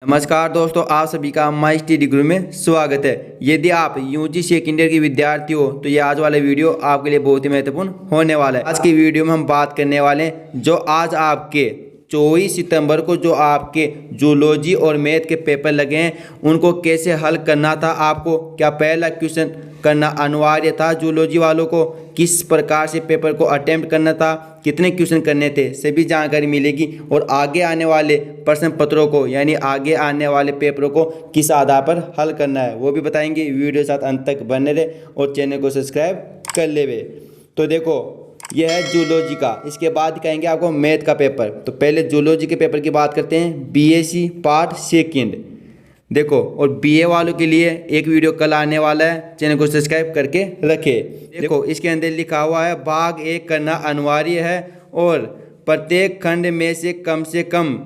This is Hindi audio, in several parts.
नमस्कार दोस्तों, आप सभी का माई स्टडी गुरु में स्वागत है। यदि आप यूजी सेकेंड ईयर के विद्यार्थी हो तो ये आज वाला वीडियो आपके लिए बहुत ही महत्वपूर्ण होने वाला है। आज की वीडियो में हम बात करने वाले हैं जो आज आपके 24 सितंबर को जो आपके जूलॉजी और मैथ के पेपर लगे हैं उनको कैसे हल करना था। आपको क्या पहला क्वेश्चन करना अनिवार्य था जूलॉजी वालों को, किस प्रकार से पेपर को अटेम्प्ट करना था, कितने क्वेश्चन करने थे, सभी जानकारी मिलेगी। और आगे आने वाले प्रश्न पत्रों को यानी आगे आने वाले पेपरों को किस आधार पर हल करना है वो भी बताएंगे। वीडियो साथ अंत तक बने रहे और चैनल को सब्सक्राइब कर ले। तो देखो यह है जूलॉजी का, इसके बाद दिखाएंगे आपको मैथ का पेपर। तो पहले जूलॉजी के पेपर की बात करते हैं, बीएससी पार्ट सेकंड। देखो, और बीए वालों के लिए एक वीडियो कल आने वाला है, चैनल को सब्सक्राइब करके रखें। देखो इसके अंदर लिखा हुआ है भाग 1 करना अनिवार्य है और प्रत्येक खंड में से कम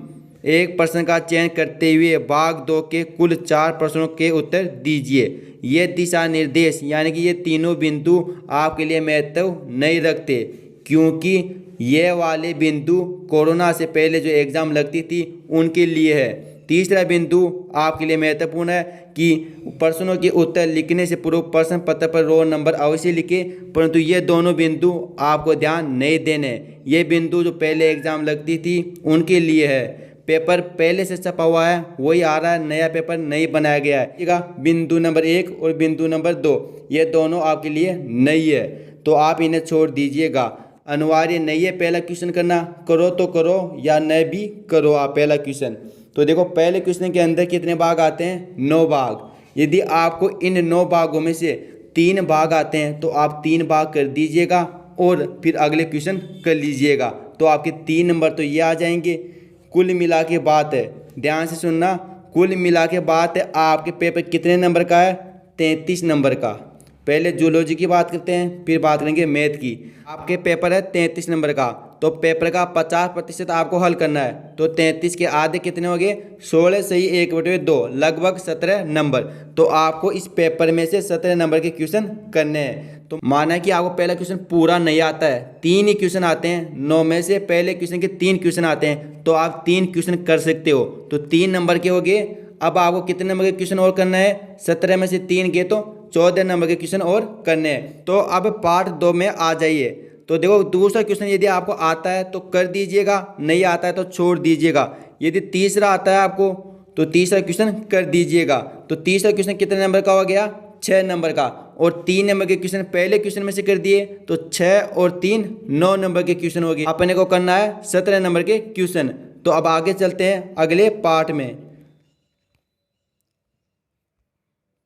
एक प्रश्न का चयन करते हुए भाग 2 के कुल 4 प्रश्नों के उत्तर दीजिए। ये दिशा निर्देश यानी कि ये तीनों बिंदु आपके लिए महत्व नहीं रखते, क्योंकि ये वाले बिंदु कोरोना से पहले जो एग्ज़ाम लगती थी उनके लिए है। तीसरा बिंदु आपके लिए महत्वपूर्ण है कि प्रश्नों के उत्तर लिखने से पूर्व प्रश्न पत्र पर रोल नंबर अवश्य लिखे, परंतु ये दोनों बिंदु आपको ध्यान नहीं देने। ये बिंदु जो पहले एग्ज़ाम लगती थी उनके लिए है। पेपर पहले से छपा हुआ है वही आ रहा है, नया पेपर नहीं बनाया गया है। ठीक है, बिंदु नंबर 1 और बिंदु नंबर 2 ये दोनों आपके लिए नहीं है, तो आप इन्हें छोड़ दीजिएगा। अनिवार्य नहीं है पहला क्वेश्चन करना, करो तो करो या नहीं भी करो आप पहला क्वेश्चन। तो देखो पहले क्वेश्चन के अंदर कितने भाग आते हैं, 9 भाग। यदि आपको इन 9 भागों में से 3 भाग आते हैं तो आप 3 भाग कर दीजिएगा और फिर अगले क्वेश्चन कर लीजिएगा, तो आपके 3 नंबर तो ये आ जाएंगे। कुल मिला के बात है, ध्यान से सुनना, कुल मिला के बात है आपके पेपर कितने नंबर का है, 33 नंबर का। पहले जूलॉजी की बात करते हैं फिर बात करेंगे मैथ की। आपके पेपर है 33 नंबर का, तो पेपर का 50% आपको हल करना है। तो 33 के आधे कितने हो गए, 16 सही 1/2 लगभग 17 नंबर। तो आपको इस पेपर में से 17 नंबर के क्वेश्चन करने हैं। तो माना कि आपको पहला क्वेश्चन पूरा नहीं आता है, 3 ही क्वेश्चन आते हैं, 9 में से पहले क्वेश्चन के 3 क्वेश्चन आते हैं, तो आप 3 क्वेश्चन कर सकते हो। तो 3 नंबर के हो गए। अब आपको कितने नंबर के क्वेश्चन और करना है, 17 में से 3 गए तो 14 नंबर के क्वेश्चन और करने हैं। तो अब पार्ट 2 में आ जाइए। तो देखो दूसरा क्वेश्चन यदि आपको आता है तो कर दीजिएगा, नहीं आता है तो छोड़ दीजिएगा। यदि तीसरा आता है आपको तो तीसरा क्वेश्चन कर दीजिएगा। तो तीसरा क्वेश्चन कितने नंबर का हो गया, 6 नंबर का। और 3 नंबर के क्वेश्चन पहले क्वेश्चन में से कर दिए तो 6 और 3 9 नंबर के क्वेश्चन हो गए। अपने को करना है 17 नंबर के क्वेश्चन। तो अब आगे चलते हैं अगले पार्ट में।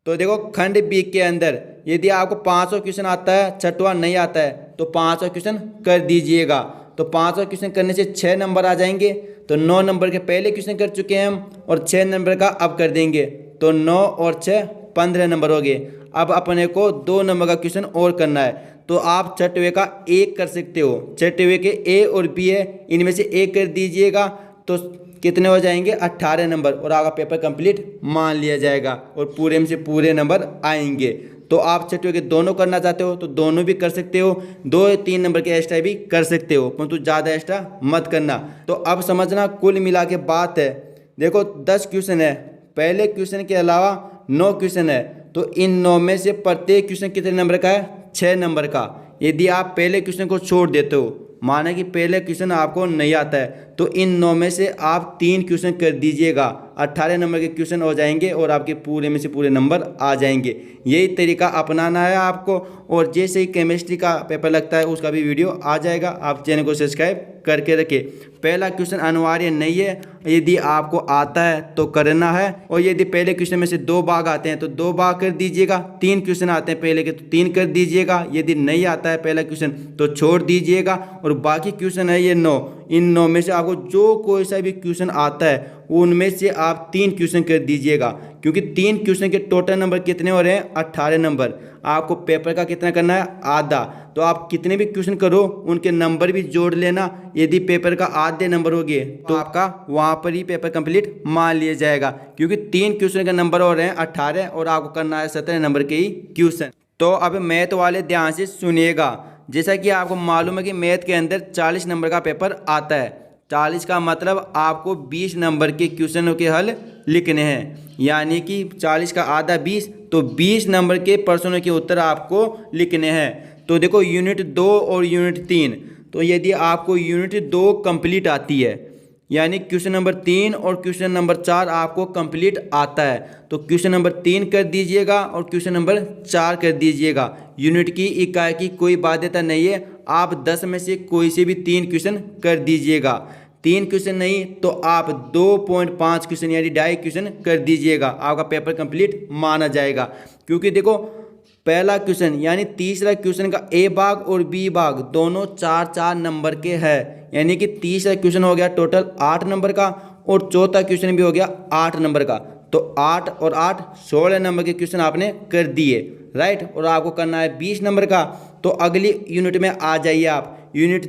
तो देखो खंड बी के अंदर यदि आपको 500 क्वेश्चन आता है, छठवां नहीं आता है, तो 500 क्वेश्चन कर दीजिएगा। तो 500 क्वेश्चन करने से 6 नंबर आ जाएंगे। तो 9 नंबर के पहले क्वेश्चन कर चुके हैं हम और 6 नंबर का अब कर देंगे, तो 9 और 6 15 नंबर हो गए। अब अपने को 2 नंबर का क्वेश्चन और करना है, तो आप छठवें का 1 कर सकते हो। छठवें के ए और बी है, इनमें से 1 कर दीजिएगा तो कितने हो जाएंगे, 18 नंबर, और आपका पेपर कंप्लीट मान लिया जाएगा और पूरे में से पूरे नंबर आएंगे। तो आप छठवें के दोनों करना चाहते हो तो दोनों भी कर सकते हो, 2-3 नंबर के एक्स्ट्रा भी कर सकते हो, परंतु ज़्यादा एक्स्ट्रा मत करना। तो अब समझना कुल मिला के बात है। देखो 10 क्वेश्चन है, पहले क्वेश्चन के अलावा 9 क्वेश्चन है, तो इन 9 में से प्रत्येक क्वेश्चन कितने नंबर का है, 6 नंबर का। यदि आप पहले क्वेश्चन को छोड़ देते हो, माना कि पहले क्वेश्चन आपको नहीं आता है, तो इन 9 में से आप 3 क्वेश्चन कर दीजिएगा, 18 नंबर के क्वेश्चन हो जाएंगे और आपके पूरे में से पूरे नंबर आ जाएंगे। यही तरीका अपनाना है आपको। और जैसे ही केमिस्ट्री का पेपर लगता है उसका भी वीडियो आ जाएगा, आप चैनल को सब्सक्राइब करके रखें। पहला क्वेश्चन अनिवार्य नहीं है, यदि आपको आता है तो करना है। और यदि पहले क्वेश्चन में से 2 भाग आते हैं तो 2 भाग कर दीजिएगा, 3 क्वेश्चन आते हैं पहले के तो 3 कर दीजिएगा। यदि नहीं आता है पहला क्वेश्चन तो छोड़ दीजिएगा। और बाकी क्वेश्चन है ये 9, इन 9 में से आपको जो कोई सा भी क्वेश्चन आता है उनमें से आप 3 क्वेश्चन कर दीजिएगा, क्योंकि 3 क्वेश्चन के टोटल नंबर कितने हो रहे हैं, 18 नंबर। आपको पेपर का कितना करना है, आधा। तो आप कितने भी क्वेश्चन करो उनके नंबर भी जोड़ लेना। यदि पेपर का आधे नंबर हो गए तो आपका वहाँ पर ही पेपर कंप्लीट मान लिया जाएगा, क्योंकि 3 क्वेश्चन का नंबर हो रहे हैं 18 और आपको करना है 17 नंबर के ही क्वेश्चन। तो अब मैथ वाले ध्यान से सुनिएगा। जैसा कि आपको मालूम है कि मैथ के अंदर 40 नंबर का पेपर आता है, 40 का मतलब आपको 20 नंबर के क्वेश्चनों के हल लिखने हैं, यानी कि 40 का आधा 20, तो 20 नंबर के प्रश्नों के उत्तर आपको लिखने हैं। तो देखो यूनिट 2 और यूनिट 3, तो यदि आपको यूनिट 2 कंप्लीट आती है, यानी क्वेश्चन नंबर 3 और क्वेश्चन नंबर 4 आपको कंप्लीट आता है, तो क्वेश्चन नंबर 3 कर दीजिएगा और क्वेश्चन नंबर 4 कर दीजिएगा। यूनिट की इकाई की कोई बाध्यता नहीं है, आप 10 में से कोई से भी 3 क्वेश्चन कर दीजिएगा। 3 क्वेश्चन नहीं तो आप 2.5 क्वेश्चन यानी 2.5 क्वेश्चन कर दीजिएगा, आपका पेपर कंप्लीट माना जाएगा। क्योंकि देखो पहला क्वेश्चन यानी तीसरा क्वेश्चन का ए भाग और बी भाग दोनों 4-4 नंबर के हैं, यानी कि तीसरा क्वेश्चन हो गया टोटल 8 नंबर का और चौथा क्वेश्चन भी हो गया 8 नंबर का। तो 8 और 8 16 नंबर के क्वेश्चन आपने कर दिए, राइट। और आपको करना है 20 नंबर का। तो अगली यूनिट में आ जाइए आप, यूनिट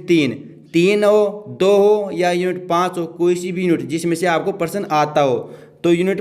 3 हो, 2 हो या यूनिट 5 हो, कोई सी भी यूनिट जिसमें से आपको प्रश्न आता हो। तो यूनिट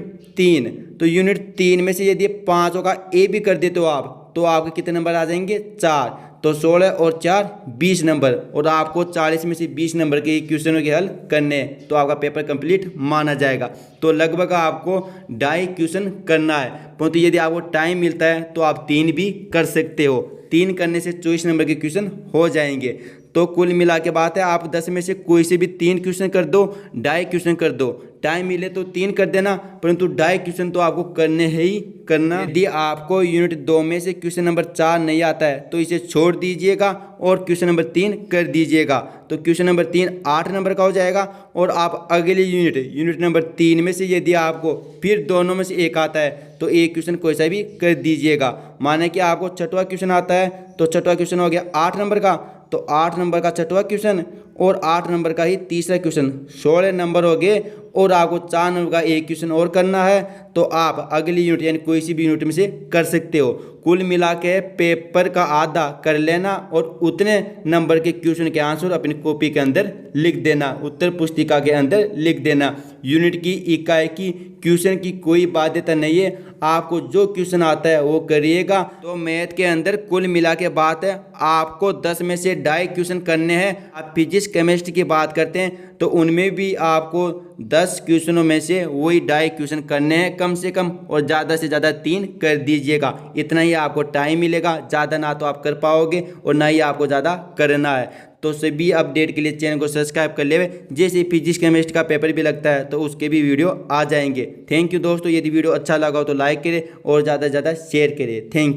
3 में से यदि 5 का ए भी कर देते हो आप, तो आपके कितने नंबर आ जाएंगे 4, तो 16 और 4 20 नंबर, और आपको 40 में से 20 नंबर के क्वेश्चनों के हल करने हैं, तो आपका पेपर कंप्लीट माना जाएगा। तो लगभग आपको 2.5 क्वेश्चन करना है, परंतु यदि आपको टाइम मिलता है तो आप 3 भी कर सकते हो। 3 करने से 24 नंबर के क्वेश्चन हो जाएंगे। तो कुल मिला के बात है, आप 10 में से कोई से भी 3 क्वेश्चन कर दो, 2.5 क्वेश्चन कर दो, टाइम मिले तो 3 कर देना, परंतु 2.5 क्वेश्चन तो आपको करने ही करना। यदि आपको यूनिट 2 में से क्वेश्चन नंबर 4 नहीं आता है तो इसे छोड़ दीजिएगा और क्वेश्चन नंबर 3 कर दीजिएगा, तो क्वेश्चन नंबर 3 8 नंबर का हो जाएगा। और आप अगले यूनिट नंबर 3 में से यदि आपको फिर दोनों में से एक आता है तो एक क्वेश्चन कोई सा भी कर दीजिएगा। माने कि आपको छठवां क्वेश्चन आता है तो छठवां क्वेश्चन हो गया 8 नंबर का, तो 8 नंबर का छठवां क्वेश्चन और 8 नंबर का ही तीसरा क्वेश्चन, 16 नंबर हो गए। और आपको 4 नंबर का एक क्वेश्चन और करना है, तो आप अगली यूनिट यानी कोई सी भी यूनिट में से कर सकते हो। कुल मिला के पेपर का आधा कर लेना और उतने नंबर के क्वेश्चन के आंसर अपनी कॉपी के अंदर लिख देना, उत्तर पुस्तिका के अंदर लिख देना। यूनिट की इकाई की क्वेश्चन की कोई बाध्यता नहीं है, आपको जो क्वेश्चन आता है वो करिएगा। तो मैथ के अंदर कुल मिला के बात है, आपको 10 में से 2.5 क्वेश्चन करने हैं। आप फिजिक्स केमिस्ट्री की बात करते हैं तो उनमें भी आपको 10 क्वेश्चनों में से वही 2.5 क्वेश्चन करने हैं कम से कम, और ज़्यादा से ज़्यादा 3 कर दीजिएगा। इतना ही आपको टाइम मिलेगा, ज़्यादा ना तो आप कर पाओगे और ना ही आपको ज़्यादा करना है। तो सभी अपडेट के लिए चैनल को सब्सक्राइब कर ले, जैसे फिजिक्स केमिस्ट्री का पेपर भी लगता है तो उसके भी वीडियो आ जाएंगे। थैंक यू दोस्तों, यदि वीडियो अच्छा लगा हो तो लाइक करें और ज़्यादा से ज़्यादा शेयर करें। Thank you.